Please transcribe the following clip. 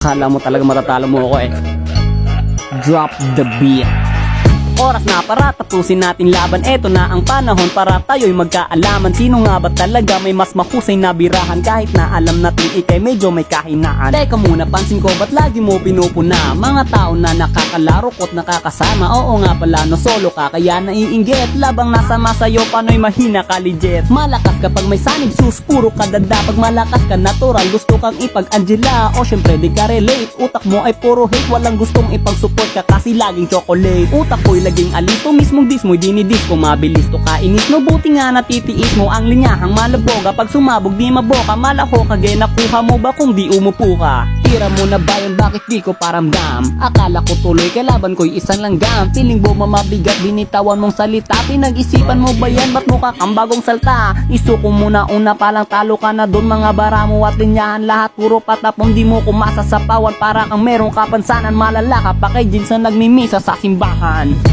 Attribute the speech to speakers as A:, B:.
A: Akala mo talaga matatalo mo ako eh. Drop the beat. Oras na para tapusin natin laban. Eto na ang panahon para tayo'y magkaalaman. Sino nga ba talaga may mas mahusay na birahan? Kahit na alam natin ikay medyo may kahinaan. Teka muna, pansin ko ba't lagi mo pinupuna? Mga tao na nakakalaro ko't nakakasama. Oo nga pala, no solo ka kaya naiinggit. Labang nasa masayo, pano'y mahina ka legit. Malakas kapag may sanib, sus puro ka dada. Pag malakas ka natural, gusto kang ipag-Angela. O syempre di ka relate, utak mo ay puro hate. Walang gustong ipag-support ka kasi laging chocolate. Utak ko'y laging alito, mismong dis mo'y dinidis ko. Mabilis to kainis, no buti nga natitiis mo ang linyahang malaboga. Pag sumabog di maboka, malaho ka ge, nakuha mo ba kung di umupo ka? Tira mo na ba yun, bakit di ko paramdam? Akala ko tuloy kalaban ko'y isang langgam. Feeling mo mamabigat, binitawan mong salita. Pinag-isipan mo ba yan, ba't mukha kang bagong salta? Isuko mo na una palang talo ka na dun. Mga bara mo at linyahan lahat puro patapong. Di mo kumasa sa pawan, para kang merong kapansanan. Malala ka pa kay jeans na nagmimisa sa simbahan.